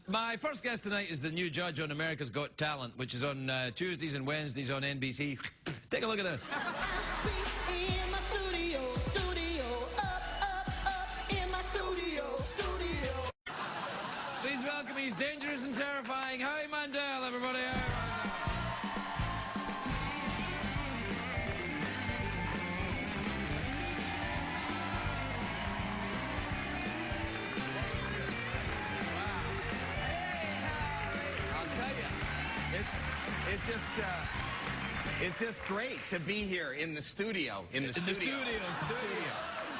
My first guest tonight is the new judge on America's Got Talent, which is on Tuesdays and Wednesdays on NBC. Take a look at this. In my studio, up in my studio. Please welcome, he's dangerous and terrifying, Howie Mandel, everybody. It's just great to be here in the studio. In the studio.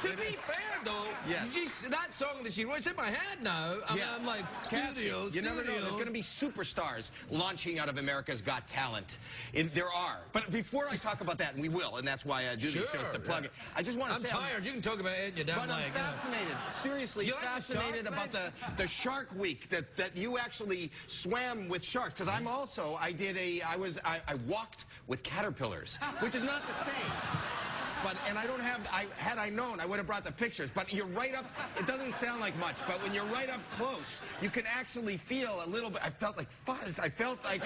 To be fair, though, yes. That song that she wrote, it's in my head now. I mean, I'm like, studio. You never know. There's going to be superstars launching out of America's Got Talent. There are. But before I talk about that, and we will, and that's why I do these shows to plug it, I just want to say... I'm tired. You can talk about it. You're down. But I'm fascinated. Seriously, fascinated about the Shark Week, that you actually swam with sharks. Because I'm also, I walked with caterpillars, which is not the same. And I don't have, had I known, I would have brought the pictures. But you're right up, it doesn't sound like much, but when you're right up close, you can actually feel a little bit, I felt like fuzz. I felt like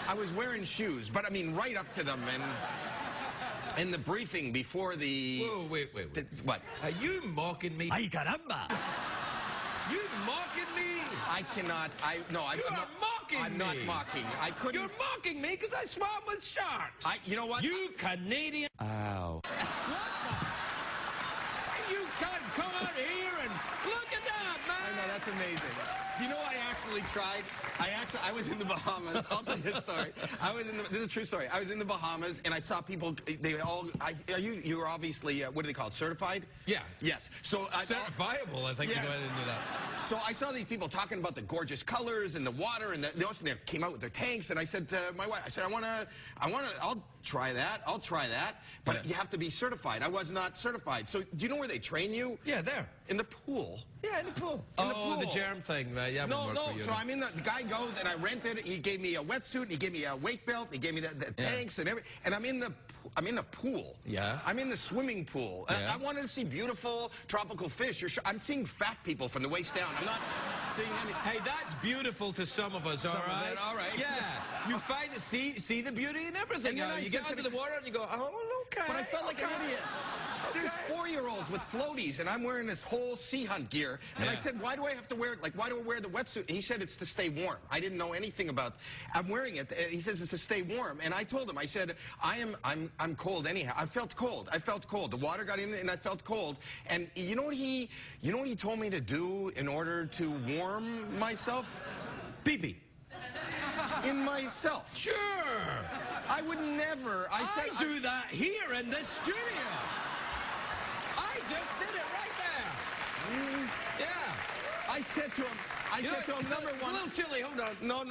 I was wearing shoes, but I mean, right up to them. And in the briefing before the... Whoa, wait. What? Are you mocking me? Ay, caramba! You mocking me? I cannot, You are mocking me. I'm not mocking. I couldn't... You're mocking me because I swam with sharks. You know what? You Canadian... Ow. You can't come out here and look at that, man. I know, that's amazing. You know, I actually tried. I was in the Bahamas. I'll tell you a story. This is a true story. I was in the Bahamas, and I saw people, you were obviously, what do they call it, certified? Yeah. Yes. So certifiable, I think, yes. to go ahead and do that. So I saw these people talking about the gorgeous colors and the water and the ocean. They came out with their tanks, and I said to my wife, I said, I'll try that. I'll try that. But you have to be certified. I was not certified. So do you know where they train you? Yeah, there. In the pool. Yeah, in the pool. The germ thing. Yeah, no. So I'm in the guy goes and I rented. He gave me a wetsuit. He gave me a wake belt. He gave me the tanks and everything. And I'm in the pool. Yeah. I'm in the swimming pool. Yeah. I wanted to see beautiful tropical fish. I'm seeing fat people from the waist down. I'm not seeing any. Hey, that's beautiful to some of us. All right. All right. Yeah. You find to see the beauty in everything. And then you get under the water and you go, oh, okay. But I felt like an idiot. There's 4-year-olds with floaties, and I'm wearing this whole sea hunt gear. And I said, why do I have to wear it? Like, why do I wear the wetsuit? And he said it's to stay warm. I didn't know anything about. I'm wearing it. He says it's to stay warm. And I told him, I said, I'm cold anyhow. I felt cold. The water got in, and I felt cold. And you know what he told me to do in order to warm myself? Pee-pee. In myself. Sure. I would never. I do that here in this studio. I just did it right there. Yeah. I said to him, number one. It's a little chilly. Hold on. No.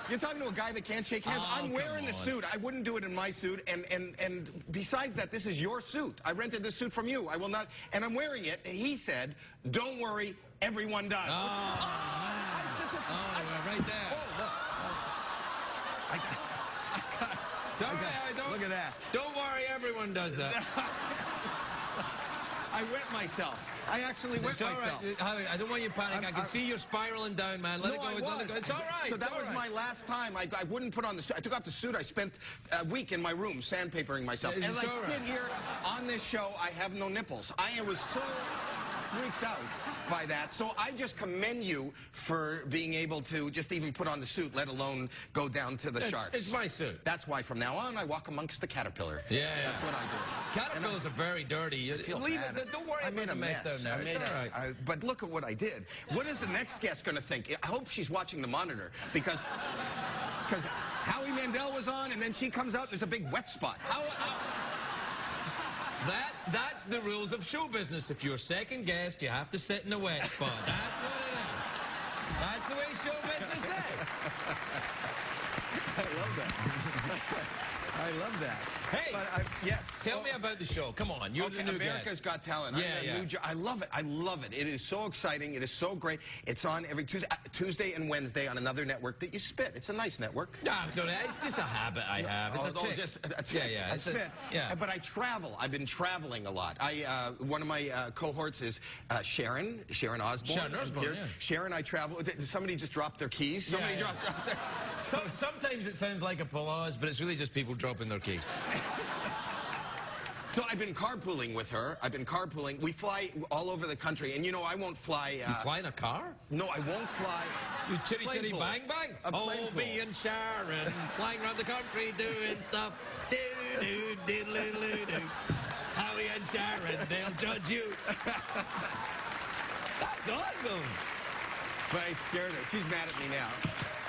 You're talking to a guy that can't shake hands. I'm wearing the suit. I wouldn't do it in my suit. And besides that, this is your suit. I rented this suit from you. I will not. And I'm wearing it. And he said, "Don't worry, everyone does." Right there. It's all right, Look at that. Don't worry, everyone does that. I wet myself. I actually wet myself. Right. Howie, I don't want you to panic. I can see you're spiraling down, man. Let it go. It's all right. So that was my last time. I wouldn't put on the suit. I took off the suit. I spent a week in my room sandpapering myself. As I sit here on this show, I have no nipples. I was so freaked out by that. So I just commend you for being able to just even put on the suit, let alone go down to the sharks. It's my suit. That's why from now on I walk amongst the caterpillar. Yeah. That's what I do. Caterpillars are very dirty. Leave it. Don't worry about the mess down there. It's all right. But look at what I did. What is the next guest going to think? I hope she's watching the monitor because Howie Mandel was on and then she comes out and there's a big wet spot. That's the rules of show business. If you're second guest, you have to sit in a wet spot. That's what it is. That's the way show business is. love that. I love that. Hey, but yes. Tell me about the show. Come on, you're the new America's guest. Got Talent. Yeah, I love it. I love it. It is so exciting. It is so great. It's on every Tuesday and Wednesday on another network that you spit. It's a nice network. No, it's just a habit I have. It's a tick. I spit. But I travel. I've been traveling a lot. One of my cohorts is Sharon Osbourne. Sharon Osbourne, yeah. Sharon, I travel. Somebody just dropped their keys. Somebody dropped their... Sometimes it sounds like applause, but it's really just people dropping their keys. So I've been carpooling with her. I've been carpooling. We fly all over the country, and you know I won't fly. You fly in a car? No, I won't fly. You chitty chitty bang bang. Oh, me and Sharon flying around the country doing stuff. Do do diddly doo doo. Howie and Sharon, they'll judge you. That's awesome. But I scared her. She's mad at me now.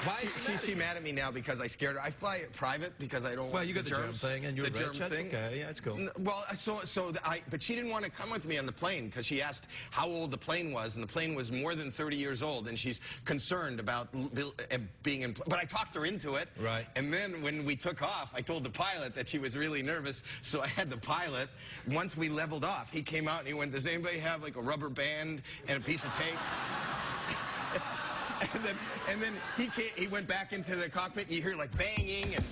Why is she mad at me now because I scared her? I fly it private because I don't want Well, you got the germ germs. thing and you're the rich. germ thing. Okay, yeah, it's cool. Well, but she didn't want to come with me on the plane because she asked how old the plane was, and the plane was more than 30 years old, and she's concerned about being in. But I talked her into it. Right. And then when we took off, I told the pilot that she was really nervous, so I had the pilot. Once we leveled off, he came out and he went, "Does anybody have like a rubber band and a piece of tape?" And then he went back into the cockpit, and you hear like banging, and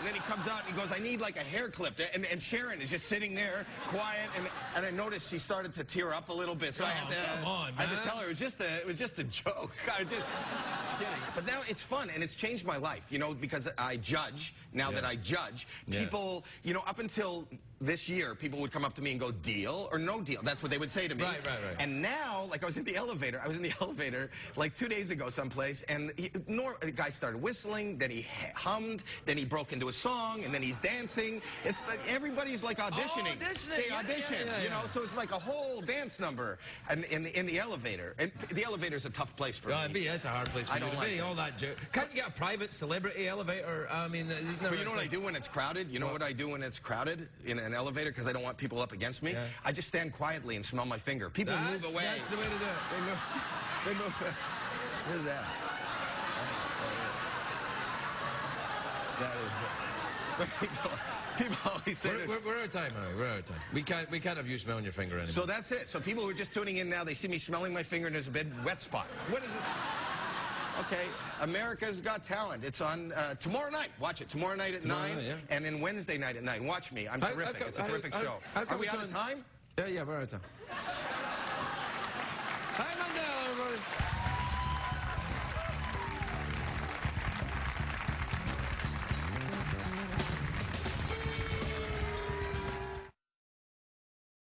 then he comes out and he goes, "I need like a hair clip." And Sharon is just sitting there, quiet, and I noticed she started to tear up a little bit. So I had to tell her it was just a joke. I was just kidding. But now it's fun, and it's changed my life, you know, because I judge. Now that I judge, people, you know, up until this year, people would come up to me and go, "Deal or no deal?" That's what they would say to me. Right. And now, like I was in the elevator like 2 days ago someplace, and the guy started whistling, then he hummed, then he broke into a song, and then he's dancing. It's like everybody's like auditioning. They audition, you know, so it's like a whole dance number in the elevator. And the elevator's a tough place for me. That's a hard place for you to be. All that joke. Can't you get a private celebrity elevator? I mean, but you know what I do when it's crowded? You know what I do when it's crowded in an elevator, because I don't want people up against me? Yeah. I just stand quietly and smell my finger. People move away. That's the way to do it. They move. What is that? That is... People always say we're out of time, Harry. We're out of time. We can't have you smelling your finger anymore. So that's it. So people who are just tuning in now, they see me smelling my finger and there's a big wet spot. What is this? Okay, America's Got Talent. It's on tomorrow night. Watch it. Tomorrow night at 9, and then Wednesday night at 9. Watch me. I'm terrific. It's a terrific show. Are we out of time? Yeah, we're out of time.